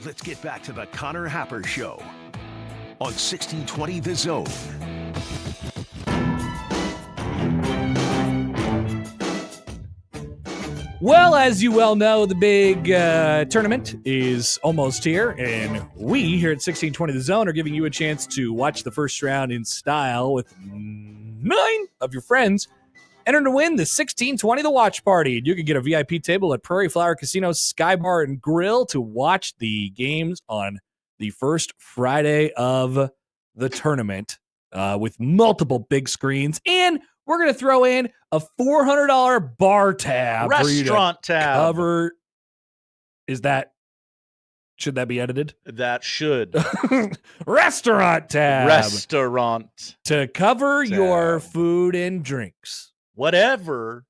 Let's get back to the Connor Happer Show on 1620 The Zone. Well, as you well know, the big tournament is almost here, and we here at 1620 The Zone are giving you a chance to watch the first round in style with 9 of your friends. Enter to win the 1620 The Watch Party. You can get a VIP table at Prairie Flower Casino Sky Bar and Grill to watch the games on the first Friday of the tournament with multiple big screens. And we're going to throw in a $400 bar tab. Restaurant tab. Cover. Should that be edited? That should. Restaurant tab. Restaurant. To cover tab. your food and drinks. Whatever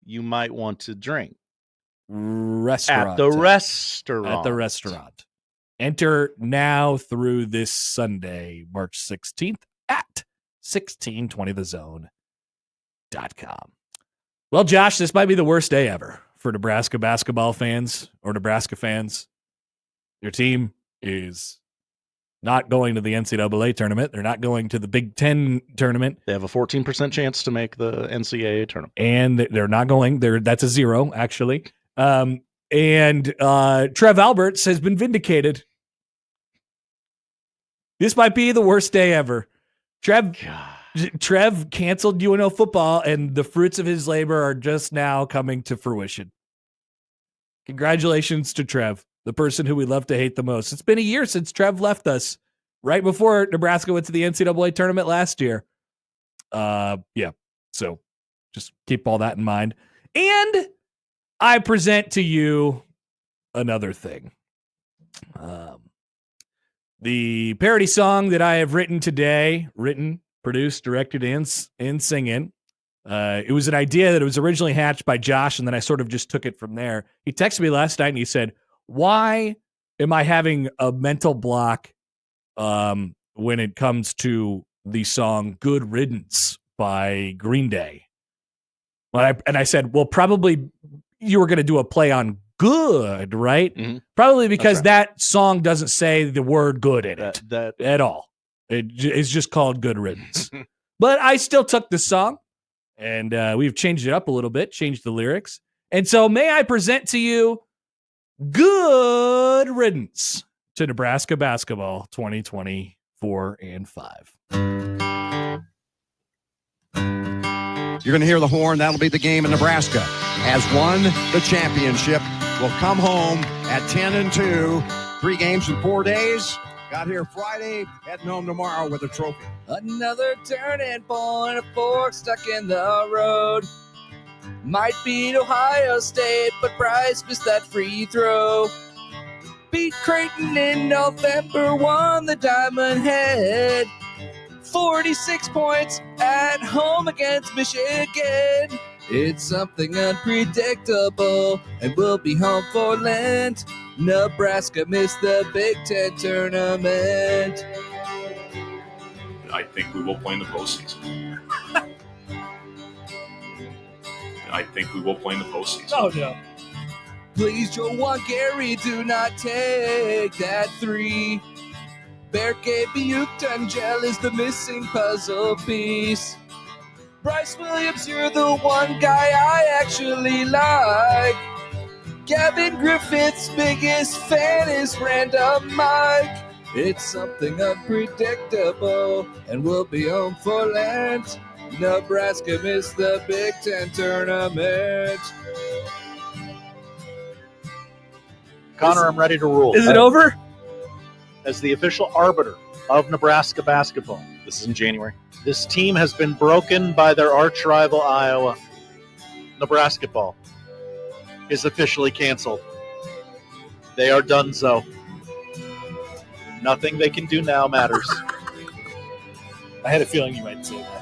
you might want to drink. Restaurant. At the restaurant. At the restaurant. Enter now through this Sunday, March 16th at 1620thezone.com. Well, Josh, this might be the worst day ever for Nebraska basketball fans or Nebraska fans. Your team is not going to the NCAA tournament. They're not going to the Big Ten tournament. They have a 14% chance to make the NCAA tournament. And they're not going. That's a 0, actually. And Trev Alberts has been vindicated. This might be the worst day ever. Trev canceled UNO football, and the fruits of his labor are just now coming to fruition. Congratulations to Trev, the person who we love to hate the most. It's been a year since Trev left us, right before Nebraska went to the NCAA tournament last year. So just keep all that in mind. And I present to you another thing. The parody song that I have written today, produced, directed, and singing. It was an idea that was originally hatched by Josh, and then I sort of just took it from there. He texted me last night, and he said, why am I having a mental block when it comes to the song "GOOOOD Riddance" by Green Day? And I said, well, probably you were going to do a play on good, right? Mm-hmm. Probably because that song doesn't say the word good in it at all. It's just called "GOOOOD Riddance." But I still took the song, and we've changed it up a little bit, changed the lyrics. And so may I present to you "GOOOOD Riddance" to Nebraska basketball 2024 and 5. You're going to hear the horn. That'll be the game in Nebraska. Has won the championship. Will come home at 10-2. 3 games in 4 days. Got here Friday. Heading home tomorrow with a trophy. Another turning point, a fork stuck in the road. Might beat Ohio State, but Bryce missed that free throw. Beat Creighton in November, won the Diamond Head. 46 points at home against Michigan. It's something unpredictable, and we'll be home for Lent. Nebraska missed the Big Ten tournament. I think we will play in the postseason. Oh, no. Please, Joe Gary, do not take that 3. Berke Buchtangel is the missing puzzle piece. Bryce Williams, you're the one guy I actually like. Gavin Griffith's biggest fan is Random Mike. It's something unpredictable, and we'll be home for Lent. Nebraska missed the Big Ten tournament. Connor, I'm ready to rule. Is it over? As the official arbiter of Nebraska basketball, this is in January. This team has been broken by their arch rival Iowa. Nebrasketball is officially canceled. They are donezo. Nothing they can do now matters. I had a feeling you might say that.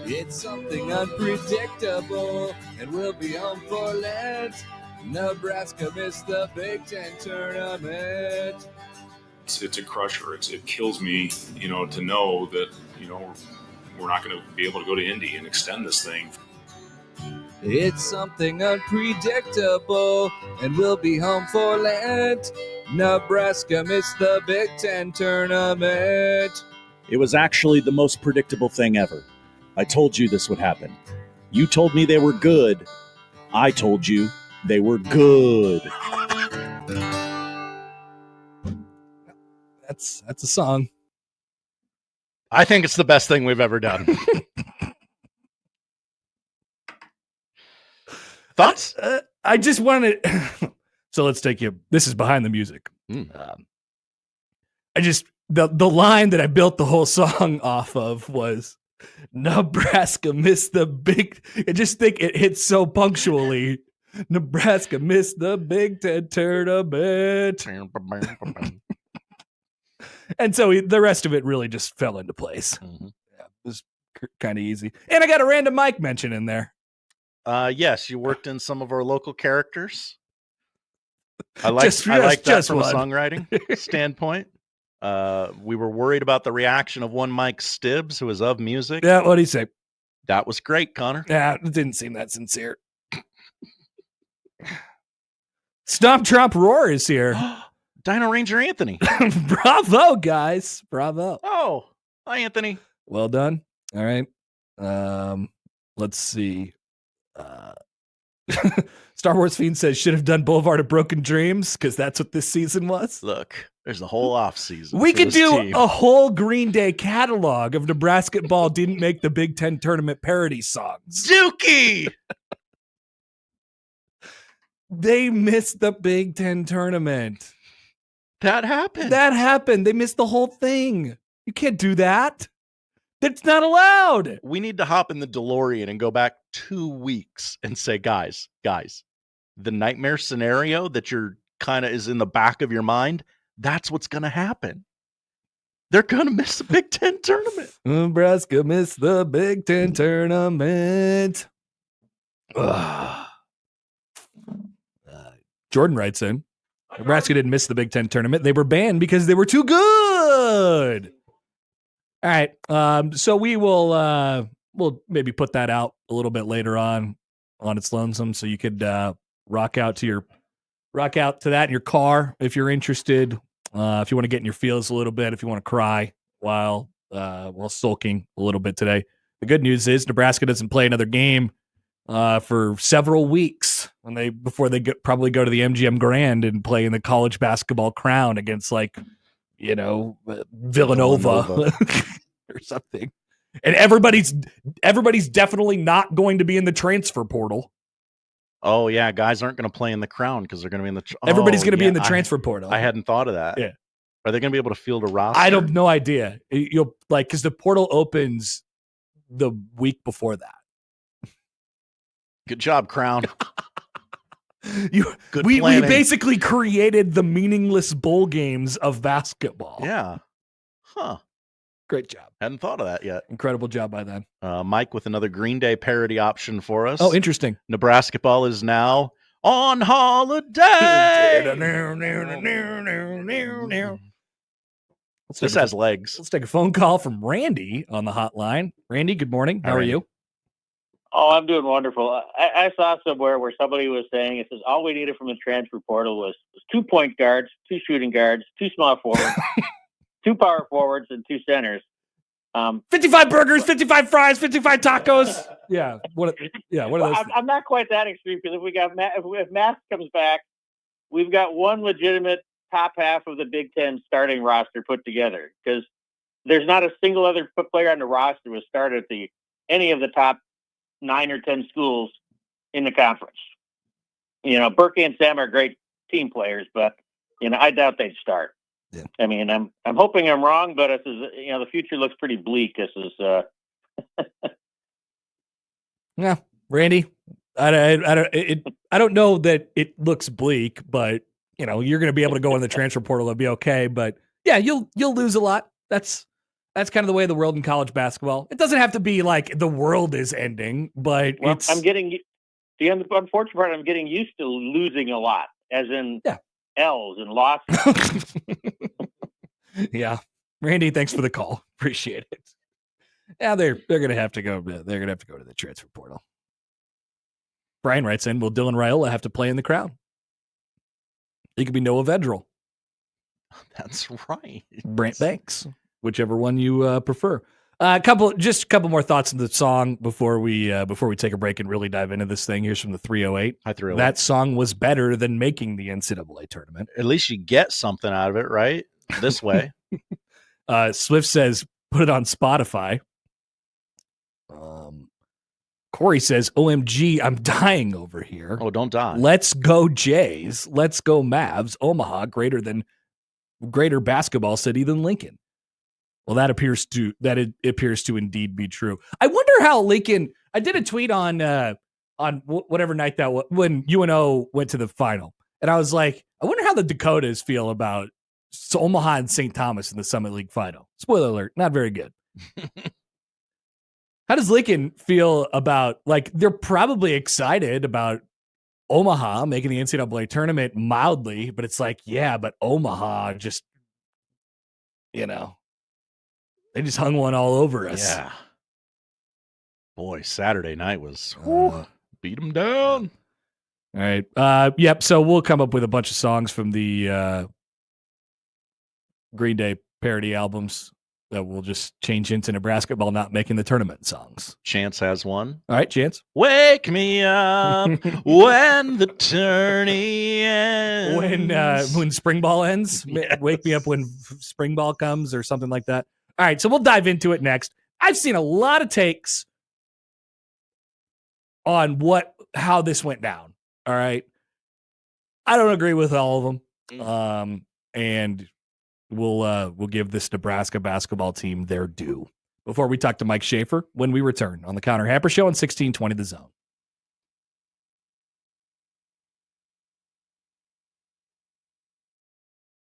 It's something unpredictable, and we'll be home for Lent. Nebraska missed the Big Ten tournament. It's a crusher. It kills me, to know that, we're not going to be able to go to Indy and extend this thing. It's something unpredictable, and we'll be home for Lent. Nebraska missed the Big Ten tournament. It was actually the most predictable thing ever. I told you this would happen. You told me they were good. I told you they were good. That's a song. I think it's the best thing we've ever done. Thoughts? I just wanted. So let's take you. This is behind the music. I just the line that I built the whole song off of was Nebraska missed the big. I just think it hits so punctually. Nebraska missed the Big Ten tournament. And so the rest of it really just fell into place. Mm-hmm. Yeah, it was kind of easy. And I got a random Mike mention in there. Yes, you worked in some of our local characters. I like that from a songwriting standpoint. We were worried about the reaction of one Mike Stibbs, who is of music. Yeah, what'd he say? That was great, Connor. Yeah, it didn't seem that sincere. Stomp Tromp Roar is here. Dino Ranger Anthony. Bravo, guys. Bravo. Oh, hi, Anthony. Well done. All right. Let's see. Star Wars Fiend says should have done Boulevard of Broken Dreams because that's what this season was. Look, there's the whole off season. We could do a whole Green Day catalog of Nebrasketball didn't make the Big Ten tournament parody songs. Dookie! They missed the Big Ten tournament. That happened. They missed the whole thing. You can't do that. That's not allowed. We need to hop in the DeLorean and go back 2 weeks and say, guys, the nightmare scenario that you're kind of is in the back of your mind, that's what's going to happen. They're going to miss the Big Ten tournament. Nebraska missed the Big Ten tournament. Jordan writes in, Nebraska didn't miss the Big Ten tournament. They were banned because they were too good. All right. So we will we'll maybe put that out a little bit later on its lonesome, so you could rock out to that in your car if you're interested. If you want to get in your feels a little bit, if you want to cry while sulking a little bit today. The good news is Nebraska doesn't play another game for several weeks before they probably go to the MGM Grand and play in the college basketball crown against Villanova. Or something. And everybody's definitely not going to be in the transfer portal. Oh yeah, guys aren't going to play in the crown because they're going to be in the. Everybody's going to be in the transfer portal. I hadn't thought of that. Yeah, are they going to be able to field a roster? I have no idea. You'll because the portal opens the week before that. Good job, Crown. We basically created the meaningless bowl games of basketball. Yeah. Huh. Great job. Hadn't thought of that yet. Incredible job by them. Mike with another Green Day parody option for us. Oh, interesting. Nebrasketball is now on holiday. This has legs. Let's take a phone call from Randy on the hotline. Randy, good morning. How are you? Oh, I'm doing wonderful. I saw somewhere where somebody was saying, it says all we needed from the transfer portal was 2 point guards, 2 shooting guards, 2 small forwards, 2 power forwards, and 2 centers. 55 burgers, 55 fries, 55 tacos. Yeah. What are those? I'm not quite that extreme because if Mask comes back, we've got one legitimate top half of the Big Ten starting roster put together because there's not a single other player on the roster who started at any of the top 9 or 10 schools in the conference. Berkey and Sam are great team players, but I doubt they'd start. Yeah. I mean, I'm hoping I'm wrong, but the future looks pretty bleak. This is yeah, Randy. I don't know that it looks bleak, but you're going to be able to go in the transfer portal and be okay. But yeah, you'll lose a lot. That's kind of the way of the world in college basketball. It doesn't have to be like the world is ending, but it's. I'm getting the unfortunate part. I'm getting used to losing a lot, as in L's and losses. Yeah, Randy, thanks for the call. Appreciate it. Yeah, they're gonna have to go. They're gonna have to go to the transfer portal. Brian writes in, will Dylan Raiola have to play in the crowd? He could be Noah Vedral. That's right. Brant Banks, whichever one you prefer. A couple more thoughts on the song before we take a break and really dive into this thing. Here's from the 308. Hi, 308. That song was better than making the NCAA tournament. At least you get something out of it, right? This way. Swift says, put it on Spotify. Corey says, OMG, I'm dying over here. Oh, don't die. Let's go Jays. Let's go Mavs. Omaha, greater basketball city than Lincoln. Well, that appears to indeed be true. I wonder how Lincoln. I did a tweet on whatever night that was when UNO went to the final, and I was like, I wonder how the Dakotas feel about Omaha and St. Thomas in the Summit League final. Spoiler alert, not very good. How does Lincoln feel about, like, they're probably excited about Omaha making the NCAA tournament mildly, but it's like, yeah, but Omaha just, they just hung one all over us. Yeah. Boy, Saturday night was beat them down. All right. Yep. So we'll come up with a bunch of songs from the Green Day parody albums that will just change into Nebrasketball not making the tournament songs. Chance has one. All right, Chance. Wake me up when the tourney ends. When spring ball ends. Yes. Wake me up when spring ball comes, or something like that. All right, so we'll dive into it next. I've seen a lot of takes on how this went down. All right. I don't agree with all of them. And we'll give this Nebraska basketball team their due before we talk to Mike Schaefer when we return on the Connor Happer Show on 1620 The Zone.